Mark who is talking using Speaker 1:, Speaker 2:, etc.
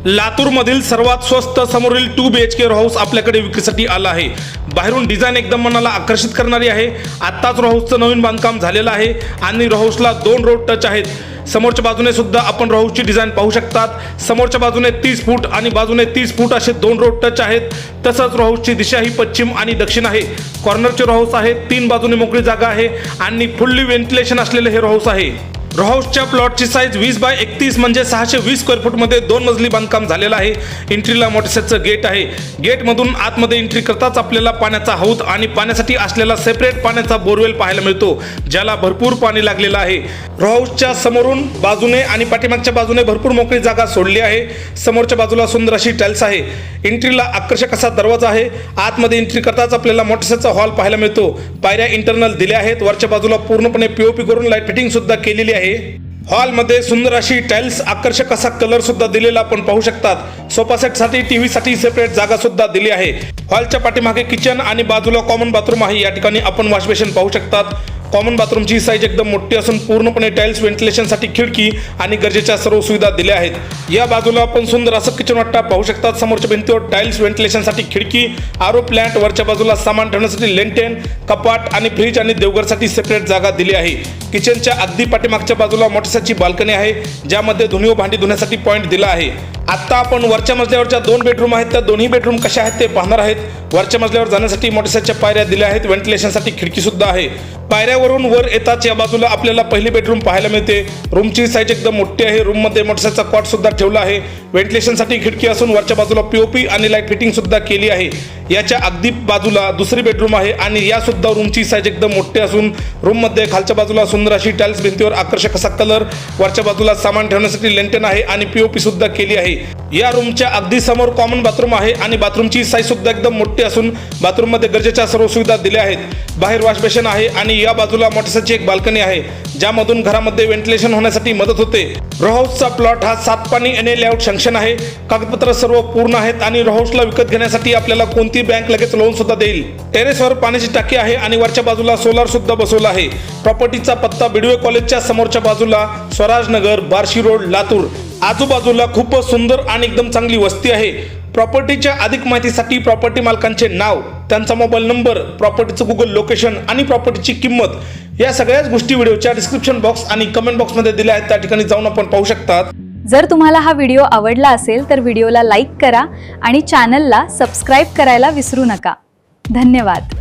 Speaker 1: लातूरमधील सर्वात स्वस्त समोरील 2 BHK रो हाऊस आपल्याकडे विक्रीसाठी आला आहे। बाहेरून डिझाइन एकदम मनाला आकर्षित करणारी आहे। आत्ताच रो हाऊसचं नवीन बांधकाम झालेलं आहे आणि रो हाऊसला 2 रोड टच आहेत। समोरच्या बाजूने सुद्धा आपण रो हाऊसची डिझाइन पाहू शकतात। समोरच्या बाजूने 30 फूट आणि बाजूने 30 फूट असे 2 रोड टच आहेत। तसंच रो हाऊसची दिशा ही पश्चिम आणि दक्षिण आहे। कॉर्नरचे रो हाऊस आहे, 3 बाजूने मोकळी जागा आहे आणि फुल्ली व्हेंटिलेशन असलेले हे रो हाऊस आहे। रो हाऊसच्या प्लॉटची साईज 20 बाय 31 म्हणजे 620 स्क्वेअर फूट मध्ये 2 मजली बांधकाम झालेलं आहे। एंट्रीला मोठ्याचं गेट आहे। गेटमधून आतमध्ये एंट्री करताच आपल्याला पाण्याचा हौद आणि पाण्यासाठी असलेला सेपरेट पाण्याचा बोरवेल पाहायला मिळतो, ज्याला भरपूर पाणी लागलेलं आहे। रो हाऊसच्या समोरून बाजूने आणि पाठीमागच्या बाजूने भरपूर मोकळी जागा सोडली आहे। समोरच्या बाजूला सुंदर अशी टाइल्स आहे। एंट्रीला आकर्षक असा दरवाजा आहे। आतमध्ये एंट्री करताच आपल्याला मोठ्याचा हॉल पाहायला मिळतो। पायऱ्या इंटरनल दिल्या आहेत। वरच्या बाजूला पूर्णपणे पीओपी करून लाईट फिटिंग सुद्धा केलेली आहे। हॉल मध्ये सुंदर अशी टाइल्स, आकर्षक असा कलर सुद्धा दिलेला आपण पाहू शकतात। सोफा सेट साठी, टीव्ही साठी सेपरेट जागा सुद्धा दिली आहे। हॉलच्या पाठीमागे किचन आणि बाजूला कॉमन बाथरूम आहे। या ठिकाणी आपण वॉश बेसिन पाहू शकतात। कॉमन बाथरूमची साईज एकदम मोठी असून पूर्णपणे टाइल्स, व्हेंटिलेशन साठी खिडकी आणि गरजेच्या सर्व सुविधा दिल्या आहेत। या बाजूला आपण सुंदर असं किचन वाटा पाहू शकतात। समोरच्या भिंतीवर टाइल्स, व्हेंटिलेशन साठी खिडकी, आरो प्लांट, वरच्या बाजूला सामान ठेवण्यासाठी लेंटेन, कपाट आणि फ्रीज आणि देवघरसाठी सेपरेट जागा दिली आहे। किचनच्या अगदी पाठीमागच्या बाजूला मोठीशी बाल्कनी आहे, ज्यामध्ये धुणी व भांडी धुण्यासाठी पॉइंट दिला आहे। आता आपण वरच्या मजल्यावरच्या 2 बेडरूम आहेत, त्या दोन्ही बेडरूम कशा आहेत ते पाहणार आहेत। वरच्या मजल्यावर जाण्यासाठी मोठ्याच्या पायऱ्या दिल्या आहेत। व्हेंटिलेशनसाठी खिडकी सुद्धा आहे। पायऱ्यावरून वर येताच या बाजूला आपल्याला पहिली बेडरूम पाहायला मिळते। रूमची साईज एकदम मोठी आहे। रूम मध्ये मोठ्याचा कॉट सुद्धा ठेवला आहे। व्हेंटिलेशनसाठी खिडकी असून वरच्या बाजूला पीओपी आणि लाईट फिटिंग सुद्धा केली आहे। याच्या अगदी बाजूला दुसरी बेडरूम आहे आणि या सुद्धा रूमची साईज एकदम मोठी असून रूम मध्ये खालच्या बाजूला सुंदर अशी टाइल्स, भिंतीवर आकर्षक असा कलर, वरच्या बाजूला सामान ठेवण्यासाठी लेंटेन आहे आणि पीओपी सुद्धा केली आहे। या रूमच्या अगदी समोर कॉमन बाथरूम आहे आणि बाथरूमची साईज सुद्धा एकदम मोठी असून बाथरूम मध्ये गरजेच्या सर्व सुविधा दिल्या आहेत। बाहेर वॉश बेसिन आहे आणि या बाजूला मोठ्याची एक बाल्कनी आहे, ज्यामधून घरामध्ये व्हेंटिलेशन होण्यासाठी मदत होते। रो हाऊसचा प्लॉट हा 7 पाणी एनए लेआउट सँक्शन आहे। कागदपत्र सर्व पूर्ण आहेत आणि रो हाऊसला विकत घेण्यासाठी आपल्याला कोणती बँक लगेच लोन सुद्धा देईल। टेरेसवर पाण्याची टाकी आहे आणि वरच्या बाजूला सोलार सुद्धा बसवला आहे। प्रॉपर्टीचा पत्ता बीडीओ कॉलेजच्या समोरच्या बाजूला, स्वराज नगर, बार्शी रोड, लातूर। आजूबाजूला खूपच सुंदर आणि एकदम चांगली वस्ती आहे। प्रॉपर्टीच्या अधिक माहितीसाठी प्रॉपर्टी मालकांचे नाव, त्यांचा मोबाईल नंबर, प्रॉपर्टीचं गुगल लोकेशन आणि प्रॉपर्टीची किंमत या सगळ्याच गोष्टी व्हिडिओच्या डिस्क्रिप्शन बॉक्स आणि कमेंट बॉक्समध्ये दिल्या आहेत। त्या ठिकाणी जाऊन आपण पाहू शकतात।
Speaker 2: जर तुम्हाला हा व्हिडिओ आवडला असेल तर व्हिडिओला लाईक करा आणि चॅनलला सबस्क्राईब करायला विसरू नका। धन्यवाद।